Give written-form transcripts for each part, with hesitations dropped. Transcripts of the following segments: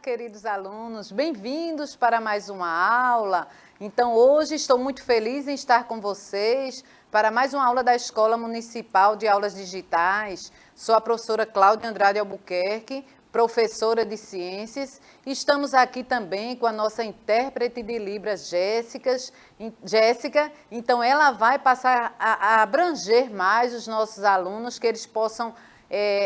queridos alunos, bem-vindos para mais uma aula. Então, hoje estou muito feliz em estar com vocês para mais uma aula da Escola Municipal de Aulas Digitais. Sou a professora Cláudia Andrade Albuquerque, professora de Ciências. Estamos aqui também com a nossa intérprete de Libras, Jéssica. Então, ela vai passar a abranger mais os nossos alunos, que eles possam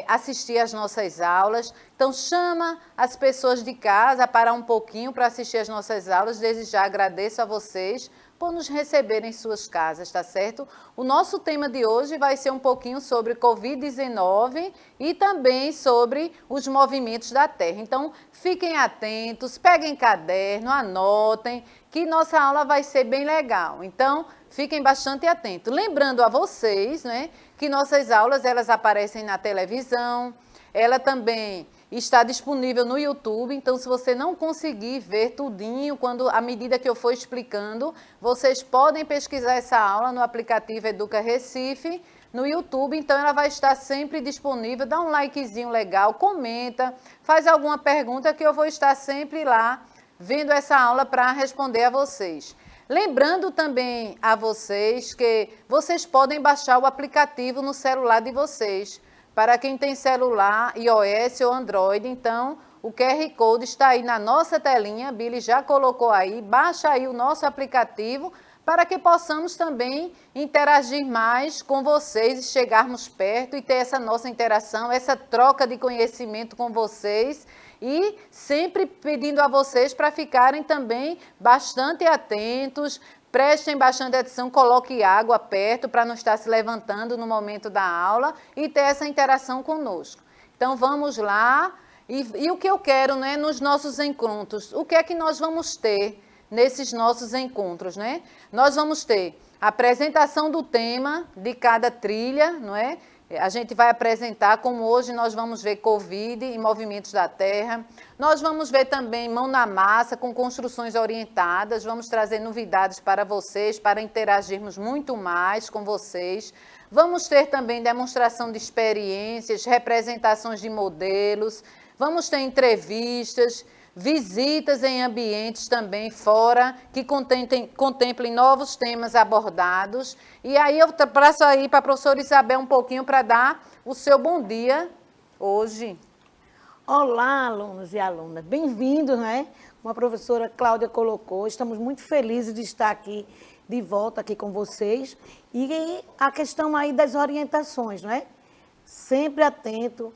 assistir às nossas aulas. Então, chama as pessoas de casa para um pouquinho para assistir às nossas aulas. Desde já agradeço a vocês por nos receberem em suas casas, tá certo? O nosso tema de hoje vai ser um pouquinho sobre Covid-19 e também sobre os movimentos da Terra. Então, fiquem atentos, peguem caderno, anotem, que nossa aula vai ser bem legal. Então, fiquem bastante atentos. Lembrando a vocês, né, que nossas aulas, elas aparecem na televisão, ela também está disponível no YouTube, então se você não conseguir ver tudinho, à medida que eu for explicando, vocês podem pesquisar essa aula no aplicativo Educa Recife, no YouTube, então ela vai estar sempre disponível. Dá um likezinho legal, comenta, faz alguma pergunta que eu vou estar sempre lá vendo essa aula para responder a vocês. Lembrando também a vocês que vocês podem baixar o aplicativo no celular de vocês. Para quem tem celular, iOS ou Android, então o QR Code está aí na nossa telinha, a Billy já colocou aí, baixa aí o nosso aplicativo para que possamos também interagir mais com vocês e chegarmos perto e ter essa nossa interação, essa troca de conhecimento com vocês. E sempre pedindo a vocês para ficarem também bastante atentos, prestem bastante atenção, coloque água perto para não estar se levantando no momento da aula e ter essa interação conosco. Então, vamos lá. E o que eu quero, né, nos nossos encontros, o que é que nós vamos ter nesses nossos encontros, né? Nós vamos ter a apresentação do tema de cada trilha, não é? A gente vai apresentar, como hoje nós vamos ver Covid e movimentos da Terra. Nós vamos ver também mão na massa com construções orientadas. Vamos trazer novidades para vocês, para interagirmos muito mais com vocês. Vamos ter também demonstração de experiências, representações de modelos. Vamos ter entrevistas, visitas em ambientes também fora, que contemplem novos temas abordados. E aí eu passo aí para a professora Isabel um pouquinho para dar o seu bom dia hoje. Olá, alunos e alunas, bem-vindos, né? Como a professora Cláudia colocou, estamos muito felizes de estar aqui, de volta aqui com vocês. E a questão aí das orientações, não é? Sempre atento,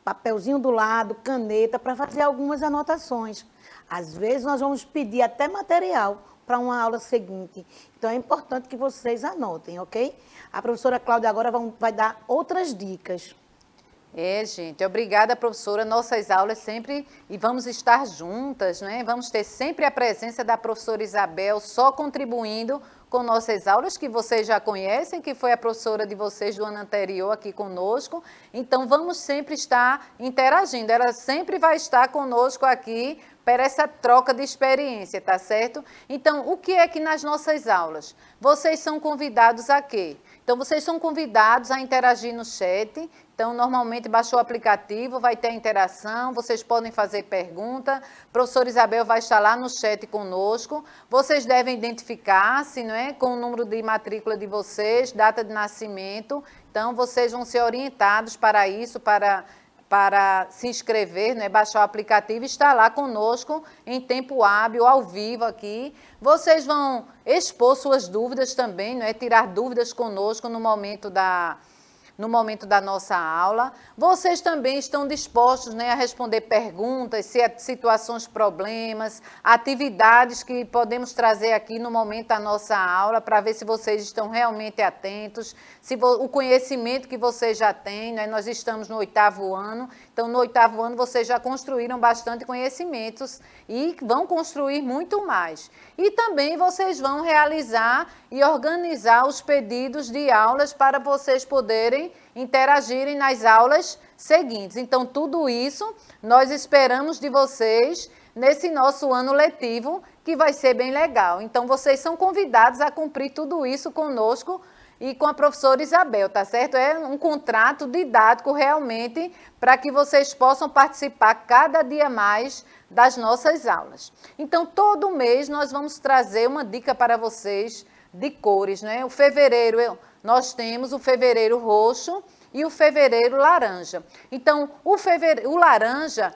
papelzinho do lado, caneta, para fazer algumas anotações. Às vezes nós vamos pedir até material para uma aula seguinte. Então é importante que vocês anotem, ok? A professora Cláudia agora vai dar outras dicas. Gente, obrigada, professora. Nossas aulas sempre, e vamos estar juntas, né? Vamos ter sempre a presença da professora Isabel, só contribuindo com nossas aulas, que vocês já conhecem, que foi a professora de vocês do ano anterior aqui conosco. Então, vamos sempre estar interagindo. Ela sempre vai estar conosco aqui para essa troca de experiência, tá certo? Então, o que é que nas nossas aulas? Vocês são convidados a quê? Então, vocês são convidados a interagir no chat. Então, normalmente, baixou o aplicativo, vai ter interação, vocês podem fazer pergunta. A professora Isabel vai estar lá no chat conosco. Vocês devem identificar-se, não é? Com o número de matrícula de vocês, data de nascimento. Então, vocês vão ser orientados para isso, para se inscrever, né, baixar o aplicativo e estar lá conosco em tempo hábil, ao vivo aqui. Vocês vão expor suas dúvidas também, né, tirar dúvidas conosco no momento da nossa aula. Vocês também estão dispostos, né, a responder perguntas, situações, problemas, atividades que podemos trazer aqui no momento da nossa aula, para ver se vocês estão realmente atentos, o conhecimento que vocês já têm, né? Nós estamos no 8º ano, então no 8º ano vocês já construíram bastante conhecimentos e vão construir muito mais. E também vocês vão realizar e organizar os pedidos de aulas para vocês poderem interagirem nas aulas seguintes. Então, tudo isso nós esperamos de vocês nesse nosso ano letivo, que vai ser bem legal. Então, vocês são convidados a cumprir tudo isso conosco e com a professora Isabel, tá certo? É um contrato didático realmente para que vocês possam participar cada dia mais das nossas aulas. Então, todo mês nós vamos trazer uma dica para vocês de cores, né? O fevereiro, nós temos o fevereiro roxo e o fevereiro laranja. Então, o laranja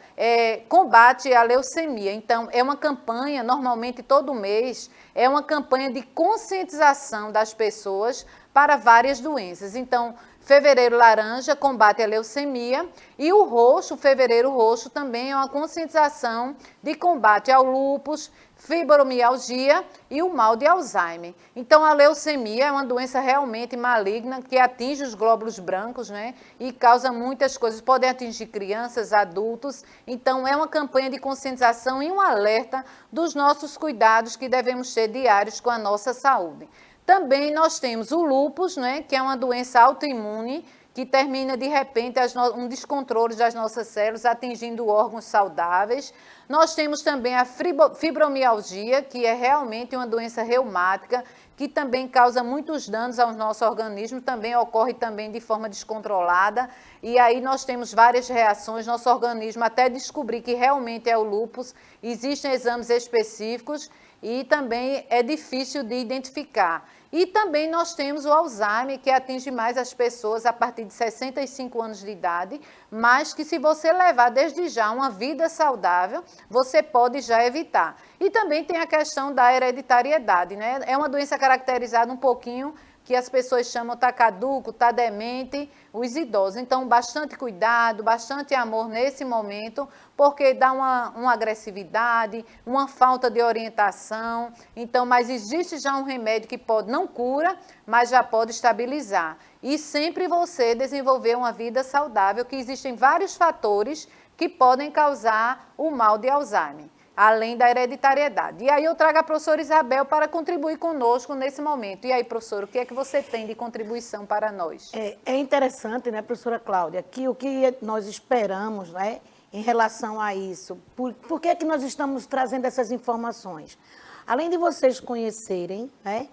combate a leucemia. Então, é uma campanha, normalmente todo mês, é uma campanha de conscientização das pessoas para várias doenças. Então, fevereiro laranja combate a leucemia e o roxo, o fevereiro roxo, também é uma conscientização de combate ao lúpus, fibromialgia e o mal de Alzheimer. Então, a leucemia é uma doença realmente maligna que atinge os glóbulos brancos, né? E causa muitas coisas, pode atingir crianças, adultos. Então, é uma campanha de conscientização e um alerta dos nossos cuidados que devemos ter diários com a nossa saúde. Também nós temos o lúpus, né? Que é uma doença autoimune, que termina, de repente, um descontrole das nossas células, atingindo órgãos saudáveis. Nós temos também a fibromialgia, que é realmente uma doença reumática, que também causa muitos danos ao nosso organismo, também ocorre também de forma descontrolada, e aí nós temos várias reações, nosso organismo até descobrir que realmente é o lúpus, existem exames específicos, e também é difícil de identificar. E também nós temos o Alzheimer, que atinge mais as pessoas a partir de 65 anos de idade, mas que se você levar desde já uma vida saudável, você pode já evitar. E também tem a questão da hereditariedade, né? É uma doença caracterizada um pouquinho que as pessoas chamam tá caduco, tá demente, os idosos. Então, bastante cuidado, bastante amor nesse momento, porque dá uma agressividade, uma falta de orientação. Então, mas existe já um remédio que não cura, mas já pode estabilizar. E sempre você desenvolver uma vida saudável, que existem vários fatores que podem causar o mal de Alzheimer, além da hereditariedade. E aí eu trago a professora Isabel para contribuir conosco nesse momento. E aí, professora, o que é que você tem de contribuição para nós? É interessante, né, professora Cláudia, que o que nós esperamos, né, em relação a isso, por que é que nós estamos trazendo essas informações? Além de vocês conhecerem, né,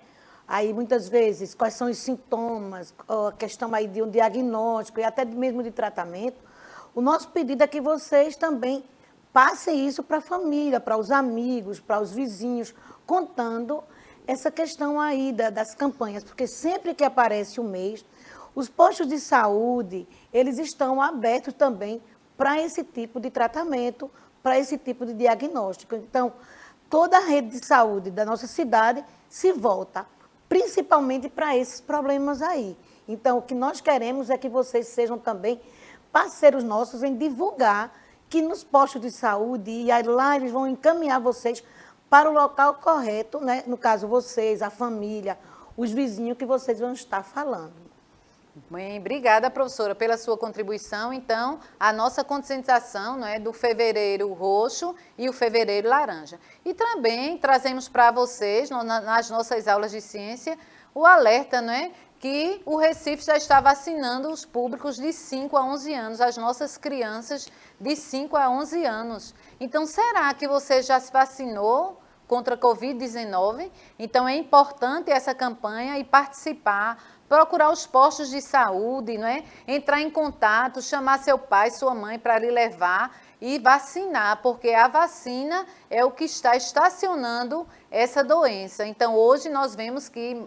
aí muitas vezes quais são os sintomas, a questão aí de um diagnóstico e até mesmo de tratamento, o nosso pedido é que vocês também passem isso para a família, para os amigos, para os vizinhos, contando essa questão aí das campanhas, porque sempre que aparece o mês, os postos de saúde, eles estão abertos também para esse tipo de tratamento, para esse tipo de diagnóstico. Então, toda a rede de saúde da nossa cidade se volta, principalmente para esses problemas aí. Então, o que nós queremos é que vocês sejam também parceiros nossos em divulgar que nos postos de saúde, e aí lá eles vão encaminhar vocês para o local correto, né? No caso, vocês, a família, os vizinhos que vocês vão estar falando. Bem, obrigada, professora, pela sua contribuição. Então, a nossa conscientização, não é, do fevereiro roxo e o fevereiro laranja. E também trazemos para vocês, nas nossas aulas de ciência, o alerta, não é, que o Recife já está vacinando os públicos de 5 a 11 anos, as nossas crianças de 5 a 11 anos. Então, será que você já se vacinou contra a Covid-19? Então, é importante essa campanha e participar, procurar os postos de saúde, não é? Entrar em contato, chamar seu pai, sua mãe para lhe levar e vacinar, porque a vacina é o que está estacionando essa doença. Então, hoje nós vemos que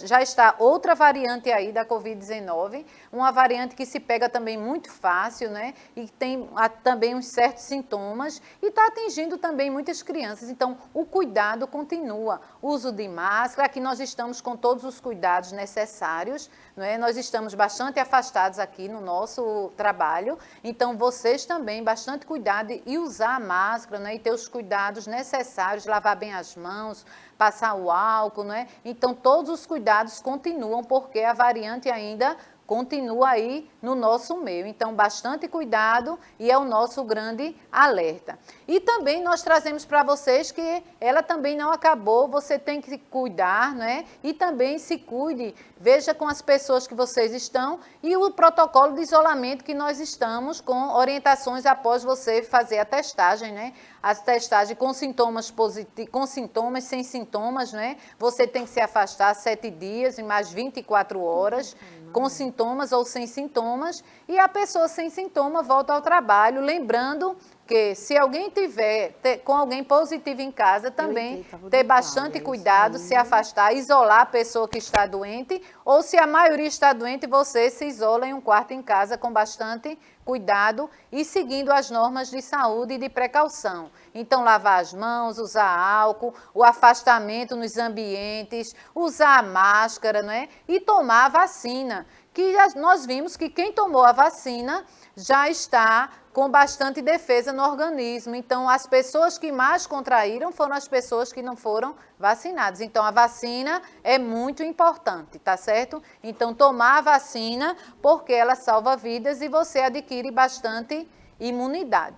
já está outra variante aí da Covid-19, uma variante que se pega também muito fácil, né? E tem também uns certos sintomas e está atingindo também muitas crianças. Então, o cuidado continua. Uso de máscara, aqui nós estamos com todos os cuidados necessários, não é? Nós estamos bastante afastados aqui no nosso trabalho, então vocês também, bastante cuidado e usar a máscara, né? E ter os cuidados necessários, lavar bem as mãos, passar o álcool, né? Então, todos os cuidados continuam, porque a variante ainda continua aí no nosso meio. Então, bastante cuidado e é o nosso grande alerta. E também nós trazemos para vocês que ela também não acabou, você tem que cuidar, né? E também se cuide, veja com as pessoas que vocês estão e o protocolo de isolamento que nós estamos com orientações após você fazer a testagem, né? A testagem com sintomas positivos, com sintomas, sem sintomas, né? Você tem que se afastar 7 dias e mais 24 horas, com sintomas ou sem sintomas, e a pessoa sem sintoma volta ao trabalho, lembrando que se alguém tiver com alguém positivo em casa, também ter bastante cuidado, se afastar, isolar a pessoa que está doente, ou se a maioria está doente, você se isola em um quarto em casa com bastante cuidado e seguindo as normas de saúde e de precaução. Então, lavar as mãos, usar álcool, o afastamento nos ambientes, usar a máscara, né? E tomar a vacina, que nós vimos que quem tomou a vacina já está com bastante defesa no organismo. Então, as pessoas que mais contraíram foram as pessoas que não foram vacinadas. Então, a vacina é muito importante, tá certo? Então, tomar a vacina, porque ela salva vidas e você adquire bastante imunidade.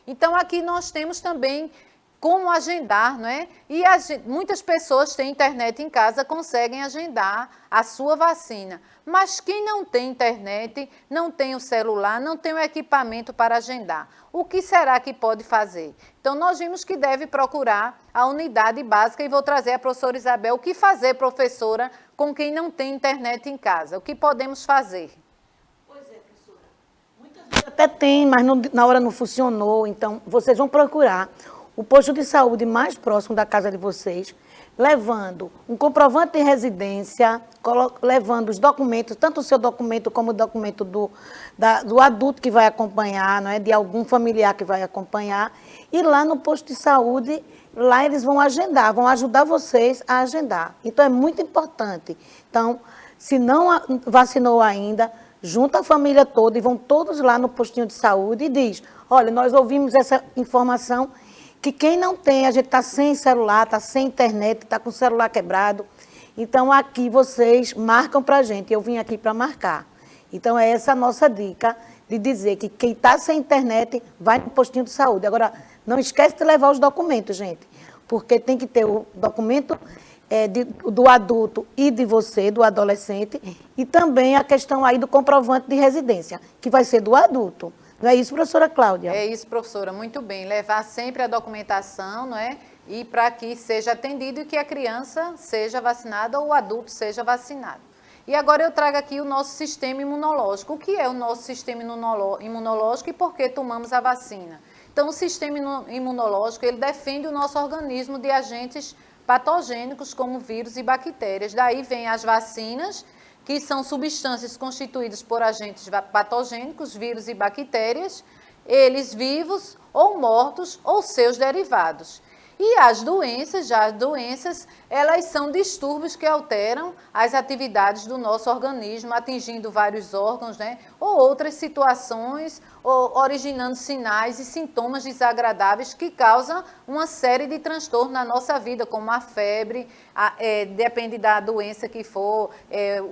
Então, aqui nós temos também como agendar, não é? E muitas pessoas têm internet em casa, conseguem agendar a sua vacina. Mas quem não tem internet, não tem o celular, não tem o equipamento para agendar, o que será que pode fazer? Então, nós vimos que deve procurar a unidade básica e vou trazer a professora Isabel. O que fazer, professora, com quem não tem internet em casa? O que podemos fazer? Pois é, professora. Muitas vezes até tem, mas na hora não funcionou. Então, vocês vão procurar o posto de saúde mais próximo da casa de vocês, levando um comprovante de residência, levando os documentos, tanto o seu documento como o documento do adulto que vai acompanhar, não é? De algum familiar que vai acompanhar, e lá no posto de saúde, lá eles vão agendar, vão ajudar vocês a agendar. Então, é muito importante. Então, se não vacinou ainda, junta a família toda e vão todos lá no postinho de saúde e diz, olha, nós ouvimos essa informação que quem não tem, a gente está sem celular, está sem internet, está com o celular quebrado. Então, aqui vocês marcam para a gente. Eu vim aqui para marcar. Então, é essa a nossa dica de dizer que quem está sem internet vai no postinho de saúde. Agora, não esquece de levar os documentos, gente, porque tem que ter o documento do adulto e de você, do adolescente, e também a questão aí do comprovante de residência, que vai ser do adulto. Não é isso, professora Cláudia? É isso, professora, muito bem. Levar sempre a documentação, não é? E para que seja atendido e que a criança seja vacinada ou o adulto seja vacinado. E agora eu trago aqui o nosso sistema imunológico. O que é o nosso sistema imunológico e por que tomamos a vacina? Então, o sistema imunológico, ele defende o nosso organismo de agentes patogênicos como vírus e bactérias. Daí vem as vacinas, que são substâncias constituídas por agentes patogênicos, vírus e bactérias, eles vivos ou mortos ou seus derivados. E as doenças, elas são distúrbios que alteram as atividades do nosso organismo, atingindo vários órgãos, né? Ou outras situações, ou originando sinais e sintomas desagradáveis que causam uma série de transtornos na nossa vida, como a febre, depende da doença que for,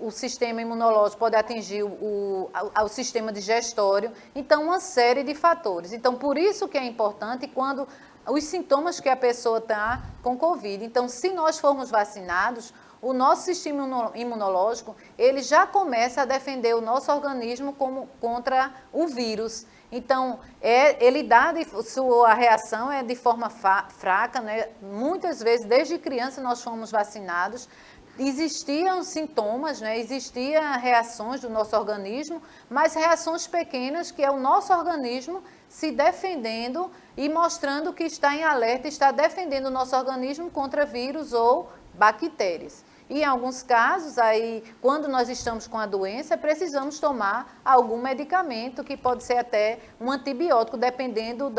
o sistema imunológico pode atingir o sistema digestório, então uma série de fatores. Então, por isso que é importante quando os sintomas que a pessoa está com Covid. Então, se nós formos vacinados, o nosso sistema imunológico, ele já começa a defender o nosso organismo contra o vírus. Então, sua reação é de forma fraca, né? Muitas vezes, desde criança, nós fomos vacinados, existiam sintomas, né? Existiam reações do nosso organismo, mas reações pequenas que é o nosso organismo se defendendo e mostrando que está em alerta, está defendendo o nosso organismo contra vírus ou bactérias. E em alguns casos, aí, quando nós estamos com a doença, precisamos tomar algum medicamento, que pode ser até um antibiótico, dependendo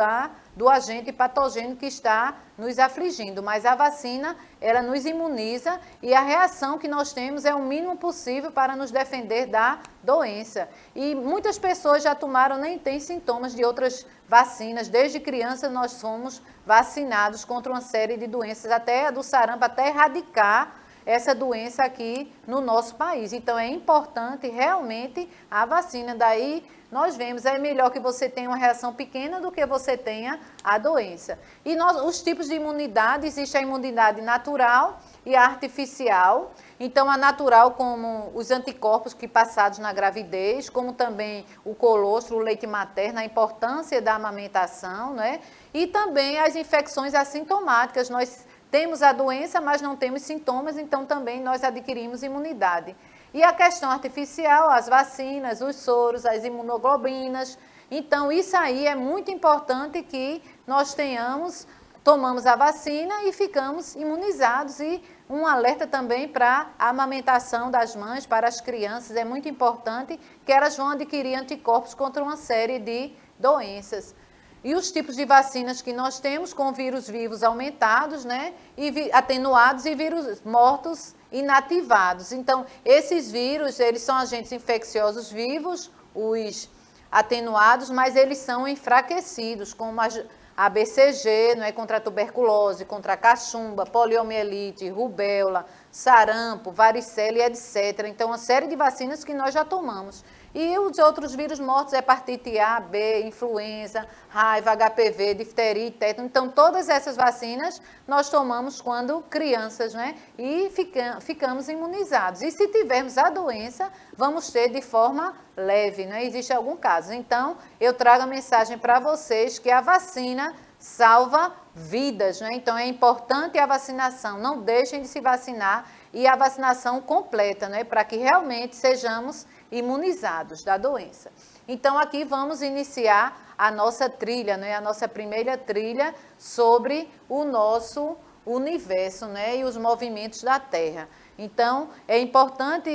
do agente patogênico que está nos afligindo. Mas a vacina, ela nos imuniza e a reação que nós temos é o mínimo possível para nos defender da doença. E muitas pessoas já tomaram, nem têm sintomas de outras vacinas. Desde criança nós fomos vacinados contra uma série de doenças, até a do sarampo, até erradicar essa doença aqui no nosso país. Então, é importante realmente a vacina. Daí, nós vemos, é melhor que você tenha uma reação pequena do que você tenha a doença. E os tipos de imunidade, existe a imunidade natural e a artificial. Então, a natural, como os anticorpos que passados na gravidez, como também o colostro, o leite materno, a importância da amamentação, né? E também as infecções assintomáticas. Nós temos a doença, mas não temos sintomas, então também nós adquirimos imunidade. E a questão artificial, as vacinas, os soros, as imunoglobulinas. Então, isso aí é muito importante que nós tomamos a vacina e ficamos imunizados. E um alerta também para a amamentação das mães, para as crianças, é muito importante que elas vão adquirir anticorpos contra uma série de doenças. E os tipos de vacinas que nós temos, com vírus vivos aumentados, né, e atenuados, e vírus mortos inativados. Então, esses vírus, eles são agentes infecciosos vivos, os atenuados, mas eles são enfraquecidos, como a BCG, não é, contra a tuberculose, contra a cachumba, poliomielite, rubéola, sarampo, varicela e etc. Então, uma série de vacinas que nós já tomamos. E os outros vírus mortos, hepatite A, B, influenza, raiva, HPV, difteria e tétano. Então, todas essas vacinas nós tomamos quando crianças, né? E ficamos imunizados. E se tivermos a doença, vamos ter de forma leve, não é? Existe algum caso. Então, eu trago a mensagem para vocês que a vacina salva vidas, né? Então, é importante a vacinação. Não deixem de se vacinar e a vacinação completa, né? Para que realmente sejamos imunizados da doença. Então, aqui vamos iniciar a nossa trilha, né? A nossa primeira trilha sobre o nosso universo, né? E os movimentos da Terra. Então, é importante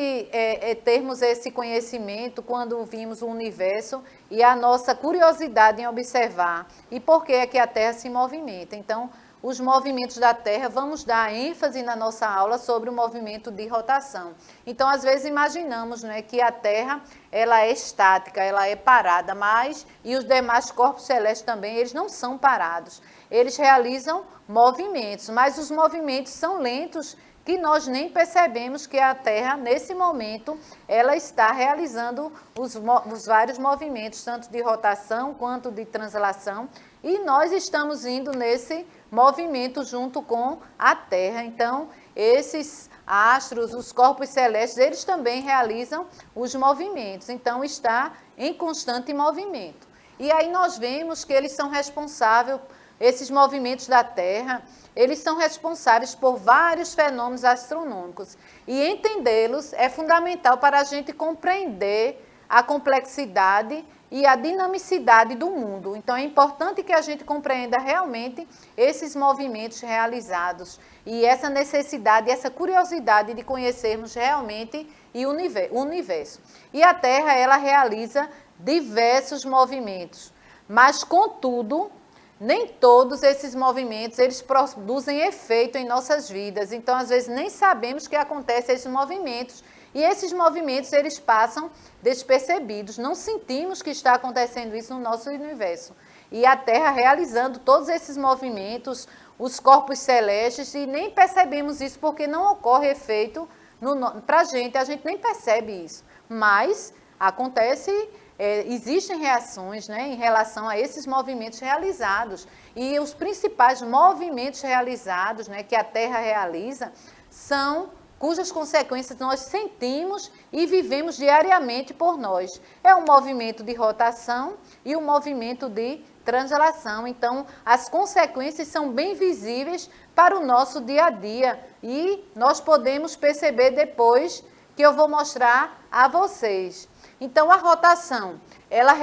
termos esse conhecimento quando vimos o universo e a nossa curiosidade em observar e por que é que a Terra se movimenta. Então, os movimentos da Terra, vamos dar ênfase na nossa aula sobre o movimento de rotação. Então, às vezes imaginamos, né, que a Terra ela é estática, ela é parada, mas e os demais corpos celestes também, eles não são parados. Eles realizam movimentos, mas os movimentos são lentos, que nós nem percebemos que a Terra, nesse momento, ela está realizando os vários movimentos, tanto de rotação quanto de translação, e nós estamos indo nesse movimento junto com a Terra. Então, esses astros, os corpos celestes, eles também realizam os movimentos, então está em constante movimento. E aí nós vemos que eles são responsáveis, esses movimentos da Terra, eles são responsáveis por vários fenômenos astronômicos. E entendê-los é fundamental para a gente compreender a complexidade e a dinamicidade do mundo. Então, é importante que a gente compreenda realmente esses movimentos realizados e essa necessidade, essa curiosidade de conhecermos realmente o universo. E a Terra, ela realiza diversos movimentos, mas, contudo, nem todos esses movimentos, eles produzem efeito em nossas vidas. Então, às vezes, nem sabemos que acontecem esses movimentos. E esses movimentos, eles passam despercebidos. Não sentimos que está acontecendo isso no nosso universo. E a Terra realizando todos esses movimentos, os corpos celestes, e nem percebemos isso porque não ocorre efeito para a gente nem percebe isso. Mas acontece... existem reações, né, em relação a esses movimentos realizados. E os principais movimentos realizados, né, que a Terra realiza cujas consequências nós sentimos e vivemos diariamente por nós. É o movimento de rotação e o movimento de translação. Então, as consequências são bem visíveis para o nosso dia a dia e nós podemos perceber depois que eu vou mostrar a vocês. Então, a rotação, ela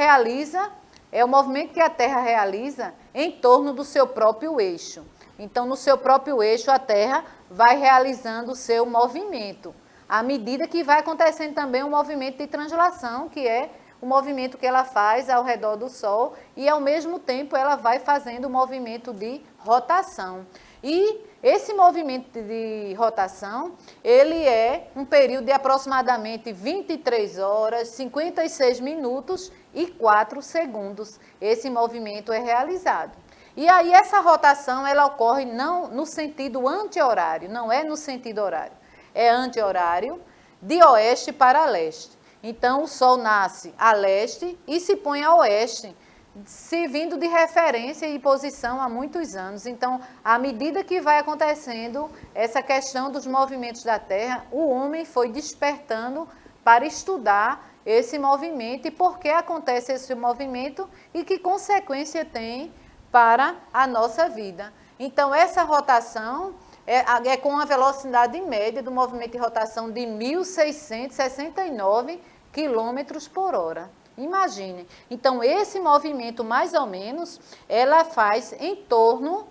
é o movimento que a Terra realiza em torno do seu próprio eixo. Então, no seu próprio eixo, a Terra vai realizando o seu movimento, à medida que vai acontecendo também o movimento de translação, que é o movimento que ela faz ao redor do Sol, e ao mesmo tempo ela vai fazendo o movimento de rotação. E esse movimento de rotação, ele é um período de aproximadamente 23 horas, 56 minutos e 4 segundos. Esse movimento é realizado. E aí essa rotação, ela ocorre não no sentido anti-horário, não é no sentido horário. é anti-horário, de oeste para leste. Então, o Sol nasce a leste e se põe a oeste, servindo de referência e posição há muitos anos. Então, à medida que vai acontecendo essa questão dos movimentos da Terra, o homem foi despertando para estudar esse movimento e por que acontece esse movimento e que consequência tem para a nossa vida. Então, essa rotação é com a velocidade média do movimento de rotação de 1.669 quilômetros por hora. Imagine. Então, esse movimento, mais ou menos, ela faz em torno,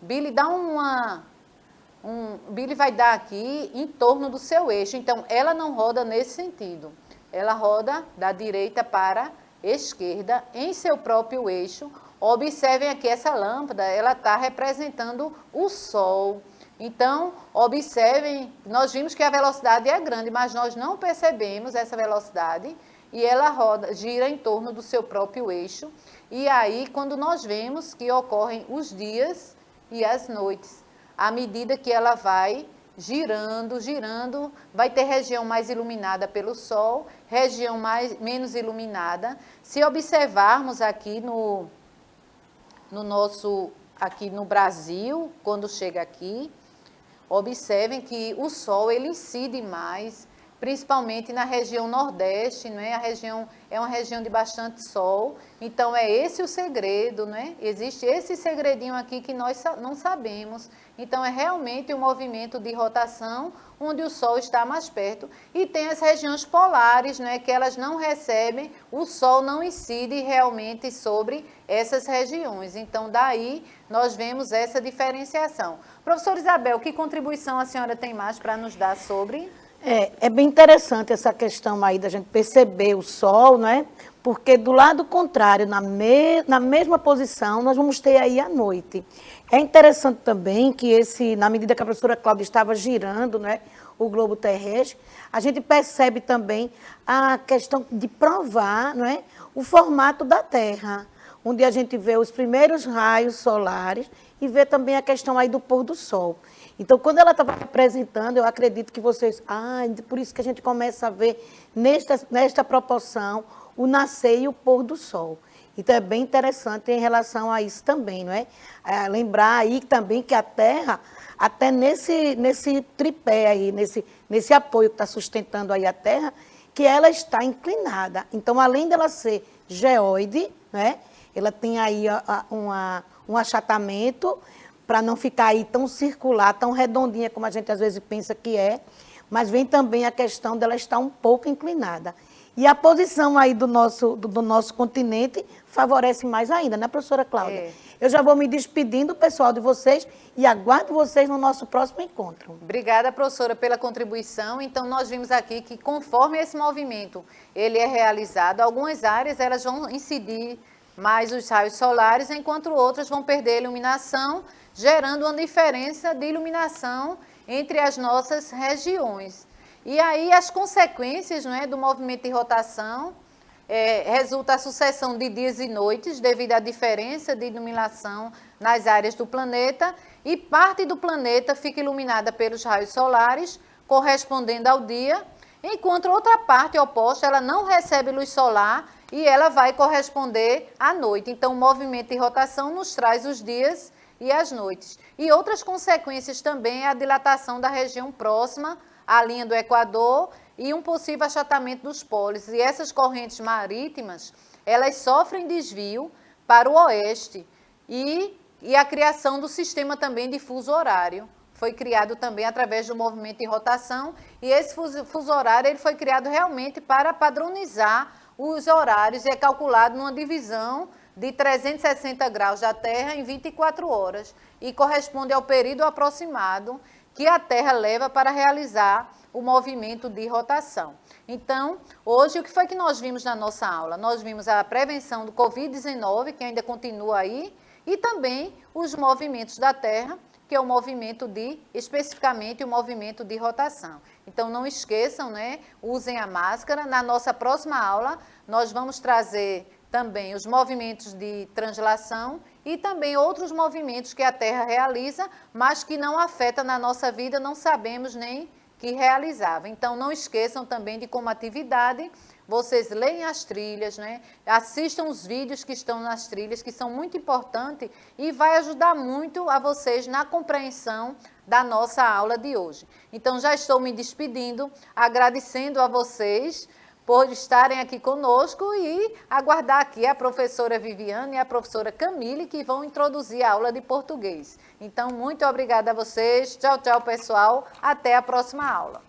Billy vai dar aqui em torno do seu eixo. Então, ela não roda nesse sentido. Ela roda da direita para a esquerda em seu próprio eixo. Observem aqui essa lâmpada, ela está representando o Sol. Então, observem, nós vimos que a velocidade é grande, mas nós não percebemos essa velocidade e ela gira em torno do seu próprio eixo. E aí, quando nós vemos que ocorrem os dias e as noites, à medida que ela vai girando, vai ter região mais iluminada pelo Sol, região menos iluminada. Se observarmos aqui aqui no Brasil, quando chega aqui, observem que o Sol ele incide mais, principalmente na região Nordeste, né? É uma região de bastante sol, então é esse o segredo, né? Existe esse segredinho aqui que nós não sabemos. Então é realmente um movimento de rotação onde o Sol está mais perto e tem as regiões polares, né? Que elas não recebem, o Sol não incide realmente sobre essas regiões. Então daí nós vemos essa diferenciação. Professora Isabel, que contribuição a senhora tem mais para nos dar sobre... É bem interessante essa questão aí da gente perceber o Sol, né? Porque do lado contrário, na mesma posição, nós vamos ter aí a noite. É interessante também que na medida que a professora Cláudia estava girando, né, o globo terrestre, a gente percebe também a questão de provar, né, o formato da Terra, onde a gente vê os primeiros raios solares e vê também a questão aí do pôr do Sol. Então, quando ela estava apresentando, eu acredito que vocês... por isso que a gente começa a ver nesta proporção o nascer e o pôr do Sol. Então, é bem interessante em relação a isso também, não é? Lembrar aí também que a Terra, até nesse tripé aí, nesse apoio que está sustentando aí a Terra, que ela está inclinada. Então, além dela ser geóide, né? Ela tem aí um achatamento, para não ficar aí tão circular, tão redondinha como a gente às vezes pensa que é, mas vem também a questão dela estar um pouco inclinada. E a posição aí do nosso continente favorece mais ainda, né, professora Cláudia? Eu já vou me despedindo, pessoal, de vocês e aguardo vocês no nosso próximo encontro. Obrigada, professora, pela contribuição. Então, nós vimos aqui que conforme esse movimento ele é realizado, algumas áreas elas vão incidir mais os raios solares, enquanto outras vão perder iluminação, gerando uma diferença de iluminação entre as nossas regiões. E aí as consequências, não é, do movimento de rotação, resulta a sucessão de dias e noites devido à diferença de iluminação nas áreas do planeta, e parte do planeta fica iluminada pelos raios solares, correspondendo ao dia, enquanto outra parte oposta ela não recebe luz solar e ela vai corresponder à noite. Então o movimento de rotação nos traz os dias e as noites. E outras consequências também é a dilatação da região próxima à linha do Equador e um possível achatamento dos polos. E essas correntes marítimas, elas sofrem desvio para o oeste e a criação do sistema também de fuso horário. Foi criado também através do movimento de rotação e esse fuso horário ele foi criado realmente para padronizar os horários e é calculado numa divisão de 360 graus da Terra em 24 horas e corresponde ao período aproximado que a Terra leva para realizar o movimento de rotação. Então, hoje, o que foi que nós vimos na nossa aula? Nós vimos a prevenção do Covid-19, que ainda continua aí, e também os movimentos da Terra, que é o movimento especificamente o movimento de rotação. Então, não esqueçam, né? Usem a máscara. Na nossa próxima aula, nós vamos trazer também os movimentos de translação e também outros movimentos que a Terra realiza, mas que não afetam na nossa vida, não sabemos nem que realizava. Então, não esqueçam também de, como atividade, vocês leem as trilhas, né? Assistam os vídeos que estão nas trilhas, que são muito importantes e vai ajudar muito a vocês na compreensão da nossa aula de hoje. Então, já estou me despedindo, agradecendo a vocês por estarem aqui conosco e aguardar aqui a professora Viviane e a professora Camille, que vão introduzir a aula de português. Então, muito obrigada a vocês. Tchau, tchau, pessoal. Até a próxima aula.